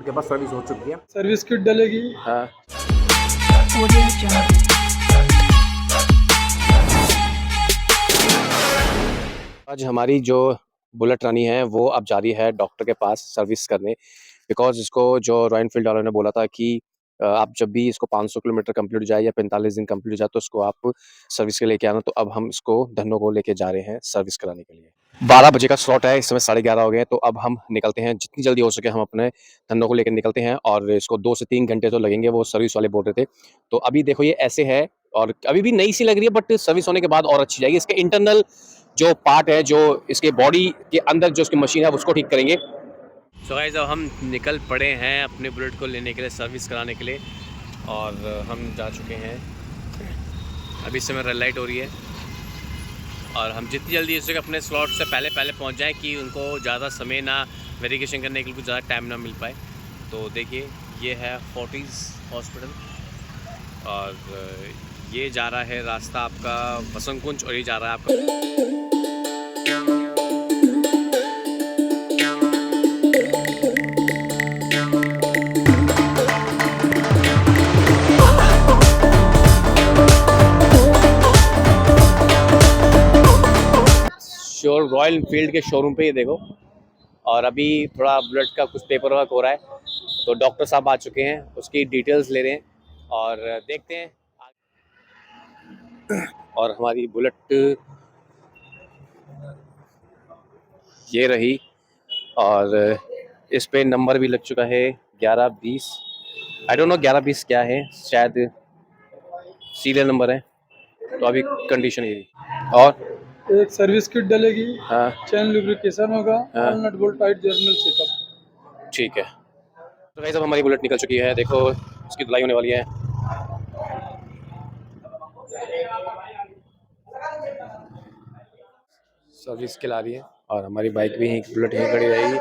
इनके पास सर्विस हो चुकी है। सर्विस किट डलेगी। हाँ, आज हमारी जो बुलेट रानी है वो अब जा रही है डॉक्टर के पास सर्विस करने, बिकॉज इसको जो रॉयल एनफील्ड वालों ने बोला था कि आप जब भी इसको 500 किलोमीटर कंप्लीट हो जाए या 45 दिन कंप्लीट हो जाए तो इसको आप सर्विस के लेके आना। तो अब हम इसको धन्नो को लेके जा रहे हैं सर्विस कराने के लिए। 12 बजे का स्लॉट है, इस समय 11:30 हो गए हैं, तो अब हम निकलते हैं। जितनी जल्दी हो सके हम अपने धन्नो को लेकर निकलते हैं और इसको 2 से 3 घंटे तो लगेंगे, वो सर्विस वाले बोल रहे थे। तो अभी देखो ये ऐसे है और अभी भी नई सी लग रही है, बट सर्विस होने के बाद और अच्छी जाएगी। इसके इंटरनल जो पार्ट है, जो इसके बॉडी के अंदर जो इसकी मशीन है उसको ठीक करेंगे। सो गाइस, अब हम निकल पड़े हैं अपने बुलेट को लेने के लिए, सर्विस कराने के लिए, और हम जा चुके हैं। अभी इस समय रेड लाइट हो रही है और हम जितनी जल्दी हो सके अपने स्लॉट से पहले पहुंच जाएं कि उनको ज़्यादा समय ना वेरिफिकेशन करने के लिए कुछ ज़्यादा टाइम ना मिल पाए। तो देखिए ये है फोर्टिस हॉस्पिटल और ये जा रहा है रास्ता आपका बसंत कुंज और ये जा रहा है आपका रॉयल एनफील्ड के शोरूम पे। ये देखो, और अभी थोड़ा बुलेट का कुछ पेपर वर्क हो रहा है, तो डॉक्टर साहब आ चुके हैं, उसकी डिटेल्स ले रहे हैं और देखते हैं। और हमारी बुलेट ये रही और इस पे नंबर भी लग चुका है 1120। आई डोंट नो 1120 क्या है, शायद सीरियल नंबर है। तो अभी कंडीशन ये और एक सर्विस किट डलेगी। हाँ, चैन लुब्रिकेशन होगा। हाँ, all nut bolt tight general checkup. ठीक है। तो गाइस अब हमारी बुलेट निकल चुकी है, देखो इसकी धुलाई होने वाली है। सर्विस के ला रही है और हमारी बाइक भी यहीं, बुलेट यहीं खड़ी रहेगी।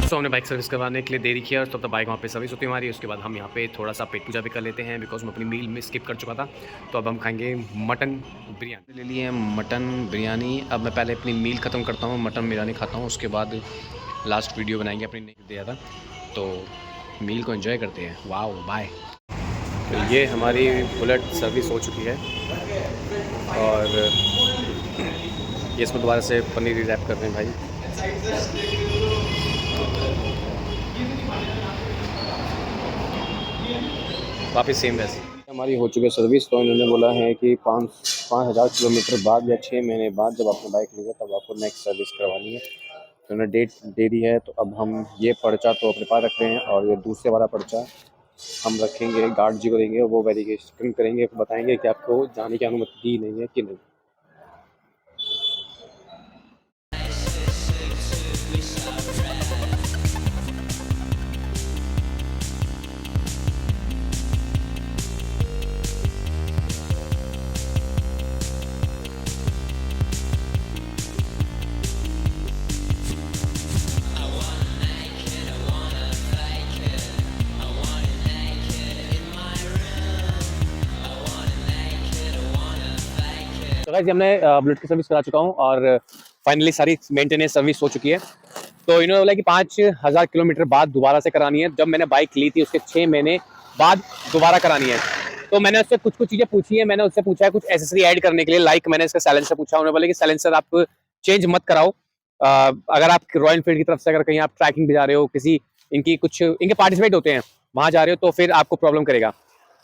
तो हमने बाइक सर्विस करवाने के लिए देरी किया और तब तक बाइक वहाँ पे सर्विस होती है हमारी। उसके बाद हम यहाँ पे थोड़ा सा पेट पूजा भी कर लेते हैं, बिकॉज मैं अपनी मील में स्किप कर चुका था। तो अब हम खाएंगे मटन बिरयानी। ले लिए मटन बिरयानी। अब मैं पहले अपनी मील ख़त्म करता हूँ, मटन बिरयानी खाता हूँ, उसके बाद लास्ट वीडियो बनाएंगे अपनी। नहीं दिया था तो मील को एंजॉय करते हैं। Wow, bye. तो ये हमारी बुलेट सर्विस हो चुकी है और ये इसमें दोबारा से पनीर रैप कर रहे हैं भाई। वापस सेम वैसे हमारी हो चुकी है सर्विस। तो इन्होंने बोला है कि 5,000 किलोमीटर बाद या 6 महीने बाद जब आपने बाइक ली है तब आपको नेक्स्ट सर्विस करवानी है। तो उन्होंने डेट दे दी है। तो अब हम ये पर्चा तो अपने पास रख रहे हैं और ये दूसरे वाला पर्चा हम रखेंगे, गार्ड जी को देंगे, वो वेरिफिकेशन करेंगे, बताएंगे कि आपको जाने की अनुमति दी नहीं है कि नहीं। तो गाइस हमने बुलेट की सर्विस करा चुका हूँ और फाइनली सारी मेंटेनेंस सर्विस हो चुकी है। तो इन्होंने बोला कि 5,000 किलोमीटर बाद दोबारा से करानी है। जब मैंने बाइक ली थी उसके 6 महीने बाद दोबारा करानी है। तो मैंने उससे कुछ चीज़ें पूछी है। मैंने उससे पूछा है कुछ एसेसरी ऐड करने के लिए, लाइक मैंने इसका साइलेंसर पूछा। उन्होंने बोला कि साइलेंसर आप चेंज मत कराओ। अगर आप रॉयल एनफील्ड की तरफ से अगर कहीं आप ट्रैकिंग पे जा रहे हो, किसी इनके पार्टिसिपेट होते हैं वहाँ जा रहे हो, तो फिर आपको प्रॉब्लम करेगा।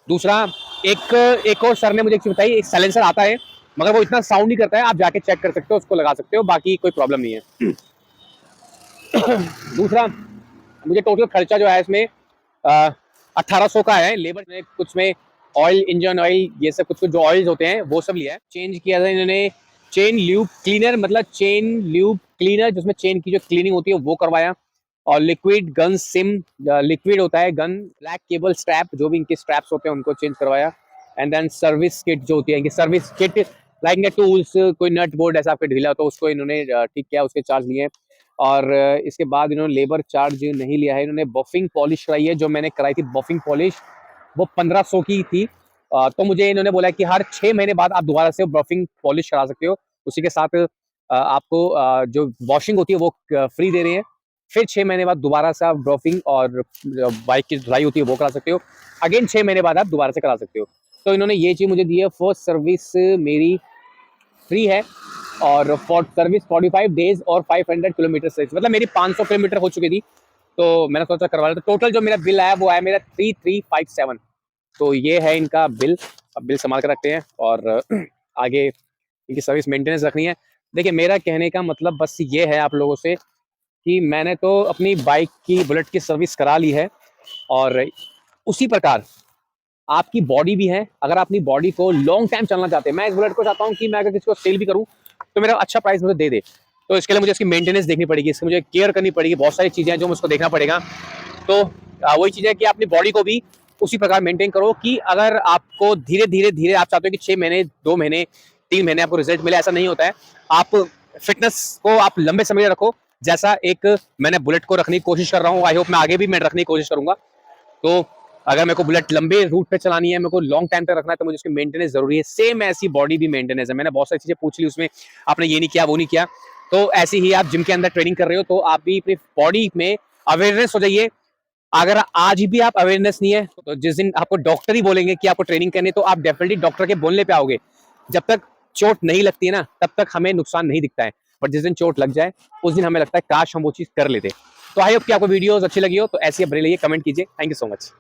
दूसरा, एक और सर ने मुझे एक चीज़ बताई, एक साइलेंसर आता है मगर वो इतना साउंड नहीं करता है, आप जाके चेक कर सकते हो, उसको लगा सकते हो, बाकी कोई प्रॉब्लम नहीं है। दूसरा, मुझे टोटल खर्चा जो है इसमें 1800 का है। लेबर में कुछ में ऑयल, इंजन ऑयल, ये सब कुछ जो ऑयल्स होते हैं वो सब लिया है। चेंज किया था इन्होंने चेन ल्यूब क्लीनर, मतलब चेन ल्यूब क्लीनर जिसमें चेन की जो क्लीनिंग होती है वो करवाया। और लिक्विड गन सिम, लिक्विड होता है गन, ब्लैक केबल स्ट्रैप, जो भी इनके स्ट्रैप्स होते हैं उनको चेंज करवाया। एंड देन सर्विस किट जो होती है इनकी, सर्विस किट लाइक टूल्स, कोई नट बोर्ड ऐसा आपका ढीला हो तो उसको इन्होंने ठीक किया, उसके चार्ज लिए। और इसके बाद इन्होंने लेबर चार्ज नहीं लिया है। इन्होंने बफिंग पॉलिश कराई है, जो मैंने कराई थी बफिंग पॉलिश, वो 1500 की थी। तो मुझे इन्होंने बोला कि हर 6 महीने बाद आप दोबारा से बफिंग पॉलिश करा सकते हो। उसी के साथ आपको जो वॉशिंग होती है वो फ्री दे रहे हैं। फिर 6 महीने बाद दोबारा से आप बफिंग और बाइक की धुलाई होती है वो करा सकते हो। अगेन 6 महीने बाद आप दोबारा से करा सकते हो। तो इन्होंने ये चीज़ मुझे दी है। फर्स्ट सर्विस मेरी फ्री है और फॉर सर्विस 45 डेज और 500 किलोमीटर से, मतलब मेरी 500 किलोमीटर हो चुकी थी, तो मैंने सोचा करवा लिया। तो टोटल जो मेरा बिल आया वो आया मेरा 3357। तो ये है इनका बिल। अब बिल संभाल कर रखते हैं और आगे इनकी सर्विस मेंटेनेंस रखनी है। देखिए, मेरा कहने का मतलब बस ये है आप लोगों से कि मैंने तो अपनी बाइक की, बुलेट की सर्विस करा ली है, और उसी प्रकार आपकी बॉडी भी है। अगर आप अपनी बॉडी को लॉन्ग टाइम चलना चाहते हैं, मैं इस बुलेट को चाहता हूँ कि मैं अगर किसी को सेल भी करूँ तो मेरा अच्छा प्राइस मुझे दे दे। तो इसके लिए मुझे इसकी मेंटेनेंस देखनी पड़ेगी, इसकी मुझे केयर करनी पड़ेगी, बहुत सारी चीज़ें हैं जो मुझको देखना पड़ेगा। तो वही चीज़ है कि अपनी बॉडी को भी उसी प्रकार मेंटेन करो कि अगर आपको धीरे धीरे धीरे आप चाहते हो कि 6 महीने, 2 महीने, 3 महीने आपको रिजल्ट मिले, ऐसा नहीं होता है। आप फिटनेस को आप लंबे समय रखो, जैसा एक मैंने बुलेट को रखने की कोशिश कर रहा हूँ। आई होप मैं आगे भी मैं रखने की कोशिश करूंगा। तो अगर मेरे को बुलेट लंबे रूट पे चलानी है, मेरे को लॉन्ग टाइम तक रखना है, तो मुझे उसकी मेंटेनेंस जरूरी है। सेम ऐसी बॉडी भी मेंटेनेंस है। मैंने बहुत सारी चीजें पूछ ली, उसमें आपने ये नहीं किया, वो नहीं किया। तो ऐसी ही आप जिम के अंदर ट्रेनिंग कर रहे हो, तो आप भी अपनी बॉडी में अवेयरनेस हो जाइए। अगर आज भी आप अवेयरनेस नहीं है, तो जिस दिन आपको डॉक्टर ही बोलेंगे कि आपको ट्रेनिंग करनी है, तो आप डेफिनेटली डॉक्टर के बोलने पे आओगे। जब तक चोट नहीं लगती है ना, तब तक हमें नुकसान नहीं दिखता है, पर जिस दिन चोट लग जाए उस दिन हमें लगता है काश हम वो चीज कर लेते। तो आई होप कि आपको वीडियोस अच्छी लगी हो, तो ऐसी बने रहिए, कमेंट कीजिए। Thank you so much.